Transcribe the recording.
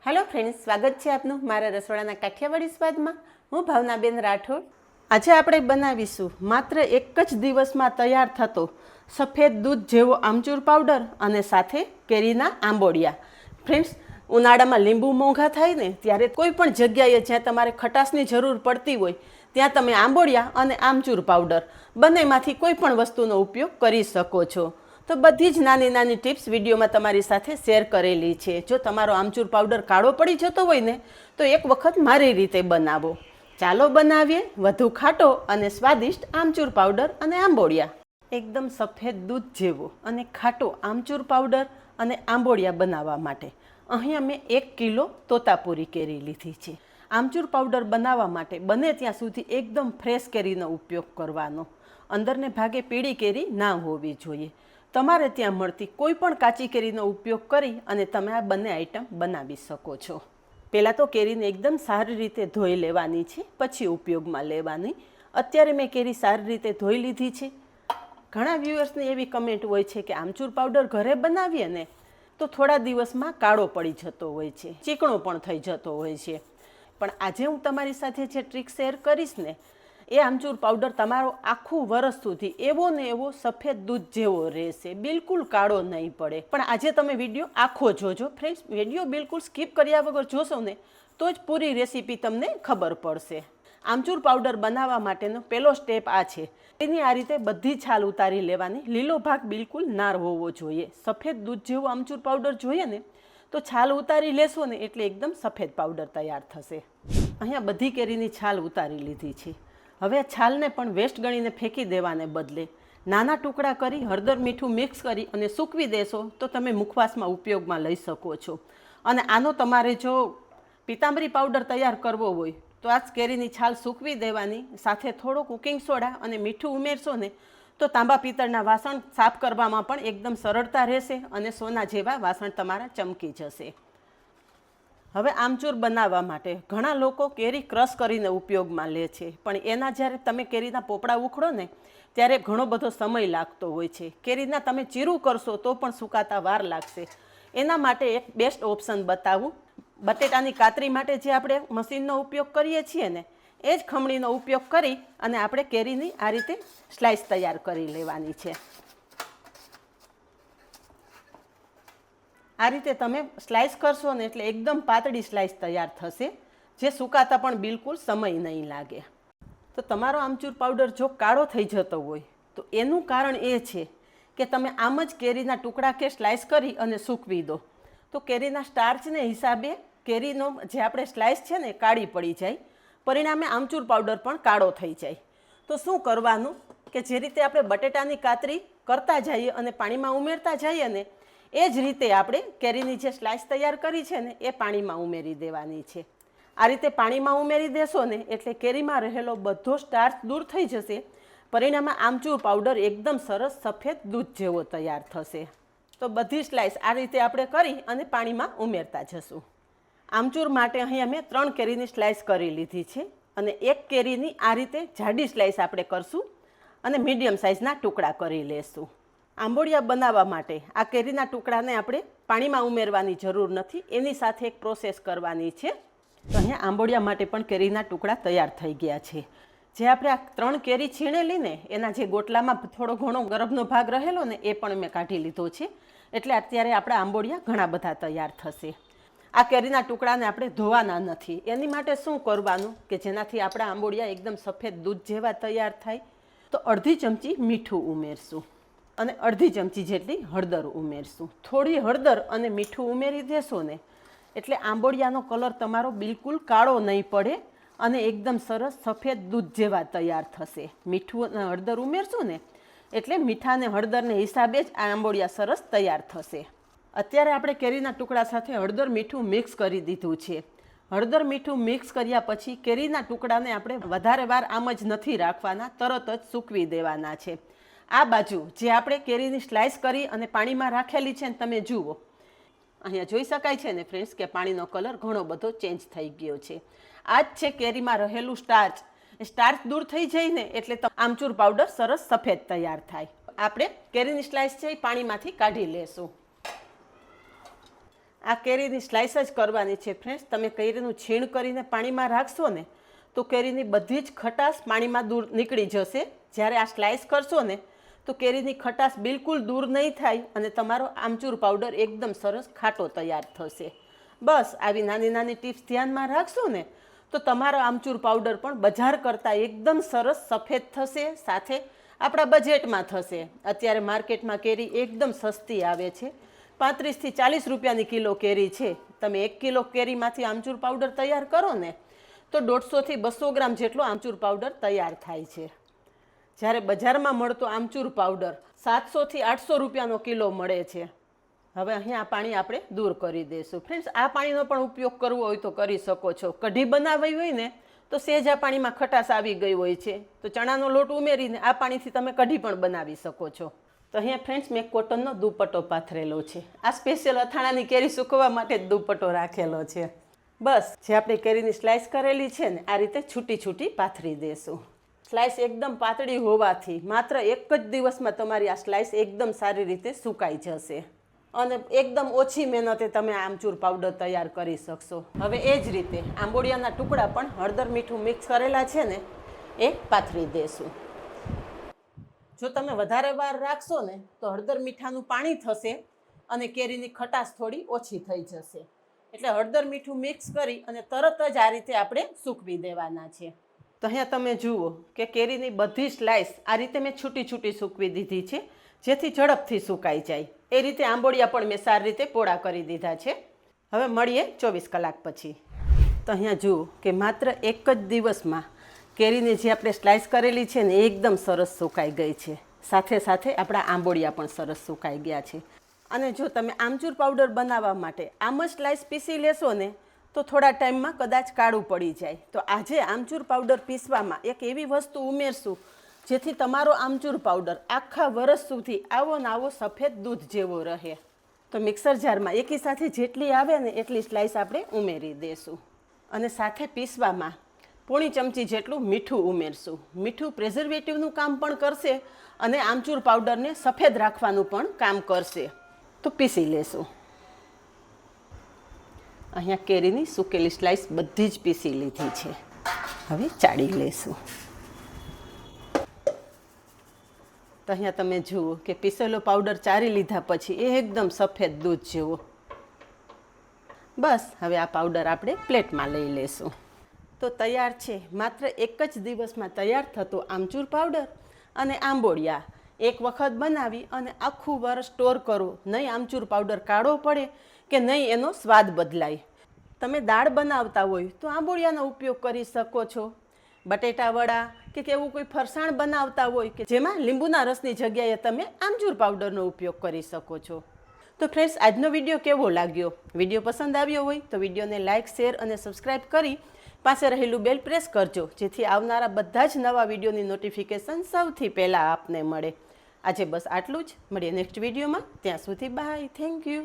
Hello friends, स्वागत है आपનું મારા રસોડાના કાઠિયાવાડી સ્વાદમાં। હું ભાવનાબેન રાઠોડ। આજે આપણે બનાવીશું માત્ર એક જ દિવસમાં તૈયાર થતો સફેદ દૂધ જેવો આમચૂર પાવડર અને સાથે કેરીના આંબોડિયા। ફ્રેન્ડ્સ, ઉનાળામાં લીંબુ મોંઘા થાય ને ત્યારે કોઈ પણ જગ્યાએ જ્યાં તમારે ખટાશની જરૂર પડતી હોય ત્યાં તમે આંબોડિયા અને આમચૂર પાવડર બંનેમાંથી કોઈ પણ વસ્તુનો ઉપયોગ કરી શકો છો। તો બધી જ નાની નાની ટિપ્સ વિડીયોમાં તમારી સાથે શેર કરેલી છે। જો તમારો આમચૂર પાવડર કાળો પડી જતો હોય ને તો એક વખત મારી રીતે બનાવો। ચાલો બનાવીએ વધુ ખાટો અને સ્વાદિષ્ટ આમચૂર પાવડર અને આંબોડિયા। એકદમ સફેદ દૂધ જેવો અને ખાટો આમચૂર પાવડર અને આંબોડિયા બનાવવા માટે અહીં અમે 1 કિલો તોતાપુરી કેરી લીધી છે। આમચૂર પાવડર બનાવવા માટે બને ત્યાં સુધી એકદમ ફ્રેશ કેરીનો ઉપયોગ કરવાનો। અંદરને ભાગે પીળી કેરી ના હોવી જોઈએ। તમારે ત્યાં મળતી કોઈ પણ કાચી કેરીનો ઉપયોગ કરી અને તમે આ બંને આઈટમ બનાવી શકો છો। પહેલાં તો કેરીને એકદમ સારી રીતે ધોઈ લેવાની છે, પછી ઉપયોગમાં લેવાની। અત્યારે મેં કેરી સારી રીતે ધોઈ લીધી છે। ઘણા વ્યુઅર્સની એવી કમેન્ટ હોય છે કે આમચૂર પાવડર ઘરે બનાવીએ ને તો થોડા દિવસમાં કાળો પડી જતો હોય છે, ચીકણો પણ થઈ જતો હોય છે। પણ આજે હું તમારી સાથે જે ટ્રીક શેર કરીશ ને એ આમચૂર પાવડર તમારો આખું વરસ સુધી એવો ને એવો સફેદ દૂધ જેવો રહેશે, બિલકુલ કાળો નહીં પડે। પણ આજે તમે વિડીયો આખો જોજો ફ્રેન્ડ્સ, વિડીયો બિલકુલ સ્કીપ કર્યા વગર જોશો ને તો જ પૂરી રેસીપી તમને ખબર પડશે। આમચૂર પાવડર બનાવવા માટેનો પહેલો સ્ટેપ આ છે। એની આ રીતે બધી છાલ ઉતારી લેવાની। લીલો ભાગ બિલકુલ ના હોવો જોઈએ। સફેદ દૂધ જેવો આમચૂર પાવડર જોઈએ ને તો છાલ ઉતારી લેશો ને એટલે એકદમ સફેદ પાવડર તૈયાર થશે। અહીંયા બધી કેરીની છાલ ઉતારી લીધી છે। હવે છાલને પણ વેસ્ટ ગણીને ફેંકી દેવાને બદલે નાના ટુકડા કરી હળદર મીઠું મિક્સ કરી અને સૂકવી દેશો તો તમે મુખવાસમાં ઉપયોગમાં લઈ શકો છો। અને આનો તમારે જો પીતાંબરી પાવડર તૈયાર કરવો હોય તો આ જ કેરીની છાલ સૂકવી દેવાની, સાથે થોડો કુકિંગ સોડા અને મીઠું ઉમેરશો ને તો તાંબા પિત્તળના વાસણ સાફ કરવામાં પણ એકદમ સરળતા રહેશે અને સોના જેવા વાસણ તમારા ચમકી જશે। હવે આમચૂર બનાવવા માટે ઘણા લોકો કેરી ક્રશ કરીને ઉપયોગમાં લે છે, પણ એના જ્યારે તમે કેરીના પોપડા ઉખડો ને ત્યારે ઘણો બધો સમય લાગતો હોય છે। કેરીના તમે ચીરું કરશો તો પણ સુકાતા વાર લાગશે। એના માટે એક બેસ્ટ ઓપ્શન બતાવું। બટેટાની કાતરી માટે જે આપણે મશીનનો ઉપયોગ કરીએ છીએ ને એ જ ખમણીનો ઉપયોગ કરી અને આપણે કેરીની આ રીતે સ્લાઇસ તૈયાર કરી લેવાની છે। આ રીતે તમે સ્લાઇસ કરશો ને એટલે એકદમ પાતળી સ્લાઇસ તૈયાર થશે, જે સુકાતા પણ બિલકુલ સમય નહીં લાગે। તો તમારો આમચૂર પાવડર જો કાળો થઈ જતો હોય તો એનું કારણ એ છે કે તમે આમ જ કેરીના ટુકડા કે સ્લાઇસ કરી અને સૂકવી દો તો કેરીના સ્ટાર્ચને હિસાબે કેરીનો જે આપણે સ્લાઇસ છે ને કાળી પડી જાય, પરિણામે આમચૂર પાવડર પણ કાળો થઈ જાય। તો શું કરવાનું કે જે રીતે આપણે બટેટાની કાતરી કરતા જઈએ અને પાણીમાં ઉમેરતા જઈએ ને એ જ રીતે આપણે કેરીની જે સ્લાઇસ તૈયાર કરી છે ને એ પાણીમાં ઉમેરી દેવાની છે। આ રીતે પાણીમાં ઉમેરી દેશો ને એટલે કેરીમાં રહેલો બધો સ્ટાર્ચ દૂર થઈ જશે, પરિણામે આમચૂર પાવડર એકદમ સરસ સફેદ દૂધ જેવો તૈયાર થશે। તો બધી સ્લાઇસ આ રીતે આપણે કરી અને પાણીમાં ઉમેરતા જશું। આમચૂર માટે અહીં અમે 3 કેરીની સ્લાઇસ કરી લીધી છે અને એક કેરીની આ રીતે જાડી સ્લાઇસ આપણે કરશું અને મીડિયમ સાઇઝના ટુકડા કરી લેશું। આંબોડિયા બનાવવા માટે આ કેરીના ટુકડાને આપણે પાણીમાં ઉમેરવાની જરૂર નથી, એની સાથે એક પ્રોસેસ કરવાની છે। તો અહીંયા આંબોડિયા માટે પણ કેરીના ટુકડા તૈયાર થઈ ગયા છે। જે આપણે આ 3 કેરી છીણેલી ને એના જે ગોટલામાં થોડો ઘણો ગરબનો ભાગ રહેલો ને એ પણ મેં કાઢી લીધો છે, એટલે અત્યારે આપણા આંબોડિયા ઘણા બધા તૈયાર થશે। આ કેરીના ટુકડાને આપણે ધોવાના નથી, એની માટે શું કરવાનું કે જેનાથી આપણા આંબોડિયા એકદમ સફેદ દૂધ જેવા તૈયાર થાય। તો અડધી ચમચી મીઠું ઉમેરશું અને અડધી ચમચી જેટલી હળદર ઉમેરશું। થોડી હળદર અને મીઠું ઉમેરી દેશો ને એટલે આંબોડિયાનો કલર તમારો બિલકુલ કાળો નહીં પડે અને એકદમ સરસ સફેદ દૂધ જેવા તૈયાર થશે। મીઠું અને હળદર ઉમેરશું ને એટલે મીઠા અને હળદરને હિસાબે જ આ આંબોડિયા સરસ તૈયાર થશે। અત્યારે આપણે કેરીના ટુકડા સાથે હળદર મીઠું મિક્સ કરી દીધું છે। હળદર મીઠું મિક્સ કર્યા પછી કેરીના ટુકડાને આપણે વધારે વાર આમ જ નથી રાખવાના, તરત જ સૂકવી દેવાના છે। આ બાજુ જે આપણે કેરીની સ્લાઇસ કરી અને પાણીમાં રાખેલી છે ને તમે જુઓ, અહીંયા જોઈ શકાય છે ને ફ્રેન્ડ્સ કે પાણીનો કલર ઘણો બધો ચેન્જ થઈ ગયો છે। આ જ છે કેરીમાં રહેલું સ્ટાર્ચ। સ્ટાર્ચ દૂર થઈ જાય ને એટલે આમચૂર પાવડર સરસ સફેદ તૈયાર થાય। આપણે કેરીની સ્લાઇસ છે એ પાણીમાંથી કાઢી લેશું। આ કેરીની સ્લાઇસ જ કરવાની છે ફ્રેન્ડ્સ. તમે કેરીનું છીણ કરીને પાણીમાં રાખશો ને તો કેરીની બધી જ ખટાશ પાણીમાં દૂર નીકળી જશે. જ્યારે આ સ્લાઇસ કરશો ને તો કેરીની ખટાશ બિલકુલ દૂર નહીં થાય અને તમારો આમચૂર પાવડર એકદમ સરસ ખાટો તૈયાર થશે. બસ આવી નાની નાની ટિપ્સ ધ્યાનમાં રાખશો ને તો તમારો આમચૂર પાવડર પણ બજાર કરતાં એકદમ સરસ સફેદ થશે, સાથે આપણા બજેટમાં થશે. અત્યારે માર્કેટમાં કેરી એકદમ સસ્તી આવે છે. 35 થી 40 રૂપિયાની કિલો કેરી છે. તમે 1 કિલો કેરીમાંથી આમચૂર પાવડર તૈયાર કરો ને તો 150 થી 200 ગ્રામ જેટલો આમચૂર પાવડર તૈયાર થાય છે. જ્યારે બજારમાં મળતો આમચૂર પાવડર 700 થી 800 રૂપિયાનો કિલો મળે છે. હવે અહીંયા આ પાણી આપણે દૂર કરી દઈશું. ફ્રેન્ડ્સ, આ પાણીનો પણ ઉપયોગ કરવો હોય તો કરી શકો છો. કઢી બનાવવી હોય ને તો સહેજ આ પાણીમાં ખટાશ આવી ગઈ હોય છે તો ચણાનો લોટ ઉમેરીને આ પાણીથી તમે કઢી પણ બનાવી શકો છો. તો અહીંયા ફ્રેન્ડ્સ મેં કોટનનો દુપટ્ટો પાથરેલો છે. આ સ્પેશિયલ અથાણાની કેરી સૂકવવા માટે જ દુપટ્ટો રાખેલો છે. બસ જે આપણે કેરીની સ્લાઇસ કરેલી છે ને આ રીતે છૂટી છૂટી પાથરી દેશું. સ્લાઇસ એકદમ પાતળી હોવાથી માત્ર એક જ દિવસમાં તમારી આ સ્લાઇસ એકદમ સારી રીતે સુકાઈ જશે અને એકદમ ઓછી મહેનતે તમે આમચૂર પાવડર તૈયાર કરી શકશો. હવે એ જ રીતે આંબોડિયાના ટુકડા પણ હળદર મીઠું મિક્સ કરેલા છે ને એ પાથરી દેશું. જો તમે વધારે વાર રાખશો ને તો હળદર મીઠાનું પાણી થશે અને કેરીની ખટાશ થોડી ઓછી થઈ જશે. એટલે હળદર મીઠું મિક્સ કરી અને તરત જ આ રીતે આપણે સૂકવી દેવાના છે. તો અહીંયા તમે જુઓ કે કેરીની બધી સ્લાઇસ આ રીતે મેં છૂટી છૂટી સૂકવી દીધી છે જેથી ઝડપથી સુકાઈ જાય. એ રીતે આંબોડિયા પણ મેં સારી રીતે પોળા કરી દીધા છે. હવે મળીએ 24 કલાક પછી. તો અહીંયા જુઓ કે માત્ર એક જ દિવસમાં કેરીની જે આપણે સ્લાઇસ કરેલી છે ને એકદમ સરસ સુકાઈ ગઈ છે. સાથે સાથે આપણા આંબોડિયા પણ સરસ સુકાઈ ગયા છે. અને જો તમે આમચૂર પાવડર બનાવવા માટે આમ જ સ્લાઇસ પીસી લેશો ને તો થોડા ટાઈમમાં કદાચ કાળું પડી જાય. તો આજે આમચૂર પાવડર પીસવામાં એક એવી વસ્તુ ઉમેરશું જેથી તમારો આમચૂર પાવડર આખા વર્ષ સુધી આવો ને આવો સફેદ દૂધ જેવો રહે. તો મિક્સર જારમાં એકી સાથે જેટલી આવે ને એટલી સ્લાઇસ આપણે ઉમેરી દઈશું અને સાથે પીસવામાં પોણી ચમચી જેટલું મીઠું ઉમેરશું. મીઠું પ્રિઝર્વેટિવનું કામ પણ કરશે અને આમચૂર પાવડરને સફેદ રાખવાનું પણ કામ કરશે. તો પીસી લેશું. અહીંયા કેરીની સૂકેલી સ્લાઇસ બધી જ પીસી લીધી છે. હવે ચાળી લેશું. તો અહીંયા તમે જુઓ કે પીસેલો પાવડર ચારી લીધા પછી એ એકદમ સફેદ દૂધ જેવો. બસ હવે આ પાવડર આપણે પ્લેટમાં લઈ લેશું. તો તૈયાર છે માત્ર એક જ દિવસમાં તૈયાર થતો આમચૂર પાવડર અને આંબોડિયા. એક વખત બનાવી અને આખું વર્ષ સ્ટોર કરો. નહીં આમચૂર પાવડર કાળો પડે કે નહીં એનો સ્વાદ બદલાય. તમે દાળ બનાવતા હોય તો આંબોડિયાનો ઉપયોગ કરી શકો છો. બટેટા વડા કે એવું કોઈ ફરસાણ બનાવતા હોય કે જેમાં લીંબુના રસની જગ્યાએ તમે આમચૂર પાવડરનો ઉપયોગ કરી શકો છો. તો ફ્રેન્ડ્સ, આજનો વિડીયો કેવો લાગ્યો? વિડીયો પસંદ આવ્યો હોય તો વિડીયોને લાઇક, શેર અને સબસ્ક્રાઈબ કરી પાસે રહેલું બેલ પ્રેસ કરજો જેથી આવનારા બધા જ નવા વિડીયોની નોટિફિકેશન સૌથી પહેલાં આપને મળે. આજે બસ આટલું જ. મળીએ નેક્સ્ટ વિડીયોમાં. ત્યાં સુધી બાય. Thank you.